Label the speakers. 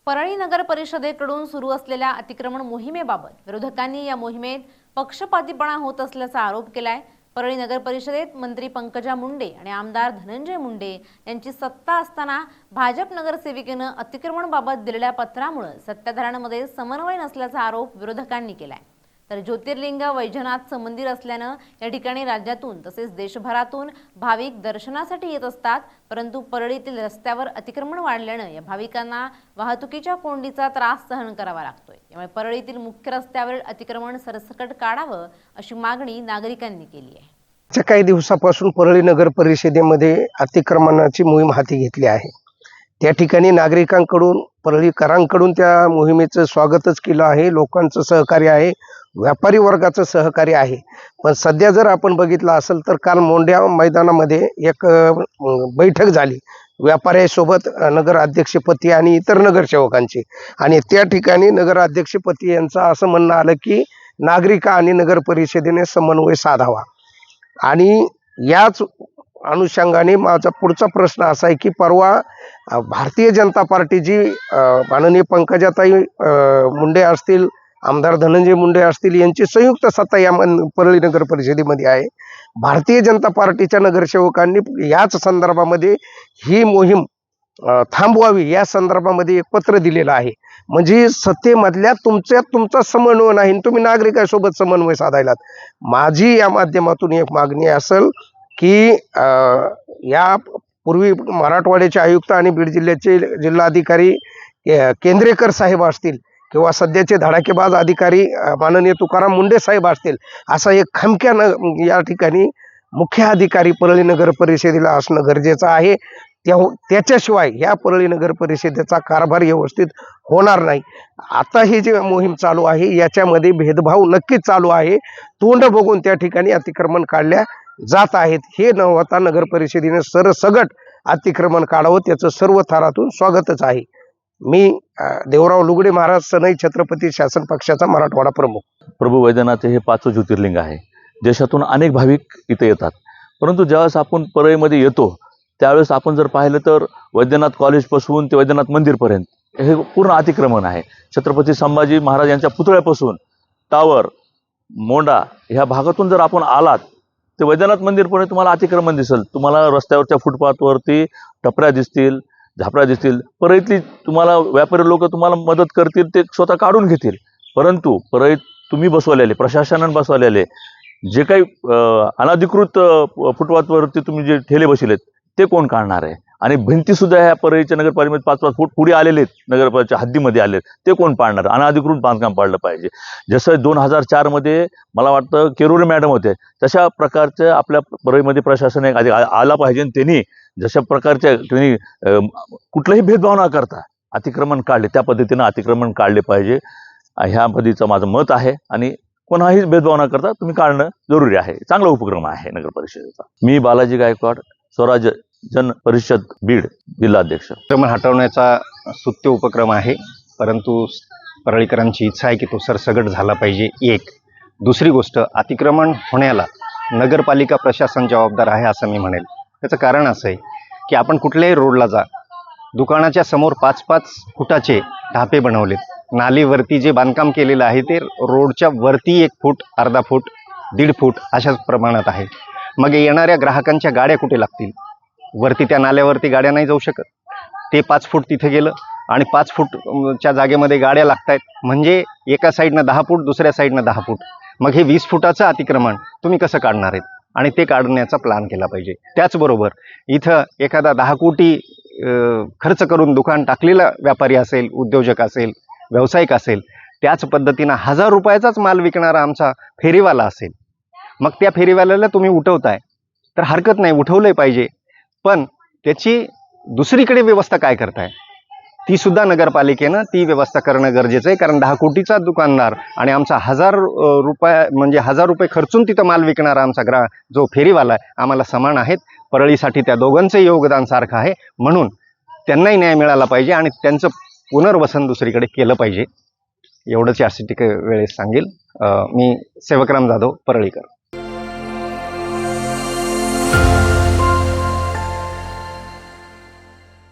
Speaker 1: परळी नगर परिषदेकडून सुरू असलेल्या अतिक्रमण मोहिमेबाबत विरोधकांनी या मोहिमेत पक्षपातीपणा होत असल्याचा आरोप केलाय। परळी नगर परिषदेत मंत्री पंकजा मुंडे आणि आमदार धनंजय मुंडे यांची सत्ता असताना भाजप नगरसेविकेनं अतिक्रमणबाबत दिलेल्या पत्रामुळे सत्ताधाऱ्यांमध्ये समन्वय नसल्याचा आरोप विरोधकांनी केलाय। तर ज्योतिर्लिंग वैजनाथचं मंदिर असल्यानं या ठिकाणी राज्यातून तसेच देशभरातून भाविक दर्शनासाठी येत असतात, परंतु परळीतील रस्त्यावर अतिक्रमण वाढल्यानं या भाविकांना वाहतुकीच्या कोंडीचा त्रास सहन करावा लागतोय। यामुळे परळीतील मुख्य रस्त्यावरील अतिक्रमण सरसकट काढावं अशी मागणी नागरिकांनी केली आहे।
Speaker 2: काही दिवसापासून परळी नगर परिषदेमध्ये अतिक्रमणाची मोहीम हाती घेतली आहे। त्या ठिकाणी नागरिकांकडून परळीकरांकडून त्या मोहिमेचं स्वागतच केलं आहे, लोकांचं सहकार्य आहे, व्यापारी वर्गाचं सहकार्य आहे। पण सध्या जर आपण बघितलं असेल तर काल मोंड्या मैदानामध्ये एक बैठक झाली व्यापाऱ्यांसोबत, नगराध्यक्षपती आणि इतर नगरसेवकांची, आणि त्या ठिकाणी नगराध्यक्षपती यांचं असं म्हणणं आलं की नागरिक आणि नगर परिषदेने समन्वय साधावा। आणि याच अनुषंगाने माझा पुढचा प्रश्न असा आहे की परवा भारतीय जनता पार्टीची माननीय पंकजाताई मुंडे असतील, आमदार धनंजय मुंडे असतील यांची संयुक्त सत्ता या परळी नगर परिषदेमध्ये आहे। भारतीय जनता पार्टीच्या नगरसेवकांनी याच संदर्भामध्ये ही मोहीम थांबवावी या संदर्भामध्ये एक पत्र दिलेलं आहे। म्हणजे सत्तेमधल्या तुमचा समन्वय नाही, तुम्ही नागरिकांसोबत समन्वय साधायलात। माझी या माध्यमातून एक मागणी असेल की या पूर्वी मराठवाड्याचे आयुक्त आणि बीड जिल्ह्याचे जिल्हाधिकारी केंद्रेकर साहेब असतील किंवा सध्याचे धडाकेबाज अधिकारी माननीय तुकाराम मुंडे साहेब असतील, असा एक खमक्यानं या ठिकाणी मुख्य अधिकारी परळी नगर परिषदेला असणं गरजेचं आहे। त्याच्याशिवाय या परळी नगर परिषदेचा कारभार व्यवस्थित होणार नाही। आता ही जी मोहीम चालू आहे याच्यामध्ये भेदभाव नक्कीच चालू आहे। तोंड बघून त्या ठिकाणी अतिक्रमण काढल्या जात आहेत। हे न होता नगर परिषदेने सरसगट अतिक्रमण काढावं, त्याचं सर्व थरातून स्वागतच आहे। मी देवराव लुगडे महाराज सनई छत्रपती शासन पक्षाचा मराठवाडा प्रमुख।
Speaker 3: प्रभू वैद्यनाथ हे 5वे ज्योतिर्लिंग आहे। देशातून अनेक भाविक इथे येतात, परंतु ज्यावेळेस आपण परळीमध्ये येतो त्यावेळेस आपण जर पाहिलं तर वैद्यनाथ कॉलेजपासून ते वैद्यनाथ मंदिरपर्यंत हे पूर्ण अतिक्रमण आहे। छत्रपती संभाजी महाराज यांच्या पुतळ्यापासून टावर मोंडा ह्या भागातून जर आपण आलात ते वैद्यनाथ मंदिरपर्यंत तुम्हाला अतिक्रमण दिसेल। तुम्हाला रस्त्यावरच्या फुटपाथवरती टपऱ्या दिसतील, झापऱ्या दिसतील। परळीतली तुम्हाला व्यापारी लोक तुम्हाला मदत करतील, ते स्वतः काढून घेतील, परंतु परळीत तुम्ही बसवलेले, प्रशासनाने बसवलेले जे काही अनधिकृत फुटपाथवरती तुम्ही जे ठेले बसवलेत ते कोण काढणार आहे? आणि भिंती सुद्धा ह्या परळीच्या नगरपालिकेमध्ये 5-5 फूट पुढे आलेले आहेत, नगरपालिकेच्या हद्दीमध्ये आलेत, ते कोण पाडणार? अनधिकृत बांधकाम पाडलं पाहिजे। जसं 2004 मध्ये मला वाटतं केरोरे मॅडम होते, तशा प्रकारचं आपल्या परळीमध्ये प्रशासन एक आला पाहिजे। त्यांनी जशा प्रकारच्या त्यांनी कुठलाही भेदभाव न करता अतिक्रमण काढले, त्या पद्धतीनं अतिक्रमण काढले पाहिजे, ह्या पद्धतीचं माझं मत आहे। आणि कोणाही भेदभाव न करता तुम्ही काढणं जरुरी आहे। चांगला उपक्रम आहे नगर परिषदेचा। मी बालाजी गायकवाड, स्वराज्य जन परिषद बीड जिल्हाध्यक्ष।
Speaker 4: अतिक्रमण हटवण्याचा स्तुत्य उपक्रम आहे, परंतु परळीकरांची इच्छा आहे की तो सरसगट झाला पाहिजे। एक दुसरी गोष्ट, अतिक्रमण होण्याला नगरपालिका प्रशासन जबाबदार आहे असं मी म्हणेल। त्याचं कारण असं आहे की आपण कुठल्याही रोडला जा, दुकानाच्या समोर 5-5 फुटाचे ढापे बनवलेत, नालीवरती जे बांधकाम केलेलं आहे ते रोडच्या वरती 1 फूट, अर्धा फूट, 1.5 फूट अशाच प्रमाणात आहे। मग येणाऱ्या ग्राहकांच्या गाड्या कुठे लागतील? वरती त्या नाल्यावरती गाड्या नाही जाऊ शकत। ते 5 फूट तिथे गेलं आणि 5 फूटच्या जागेमध्ये गाड्या लागतायत, म्हणजे एका साईडनं 10 फूट, दुसऱ्या साईडनं 10 फूट। मग हे 20 फुटाचं अतिक्रमण तुम्ही कसं काढणार आहेत? आणि ते काढण्याचा प्लॅन केला पाहिजे। त्याचबरोबर इथं एखादा 10 कोटी खर्च करून दुकान टाकलेला व्यापारी असेल, उद्योजक असेल, व्यावसायिक असेल, त्याच पद्धतीनं 1000 रुपयाचाच माल विकणारा आमचा फेरीवाला असेल, मग त्या फेरीवाल्याला तुम्ही उठवताय तर हरकत नाही, उठवलंय पाहिजे, पण त्याची दुसरीकडे व्यवस्था काय करताय ती सुद्धा नगरपालिकेनं ती व्यवस्था करणं गरजेचं आहे। कारण 10 कोटीचा दुकानदार आणि आमचा 1000 रुपये खर्चून तिथं माल विकणारा आमचा जो फेरीवाला आहे, आम्हाला समान आहेत। परळीसाठी त्या दोघांचं योगदान सारखं आहे, म्हणून त्यांनाही न्याय मिळाला पाहिजे आणि त्यांचं पुनर्वसन दुसरीकडे केलं पाहिजे। एवढंच यासाठी वेळेस सांगेल। मी सेवकराम जाधव, परळीकर।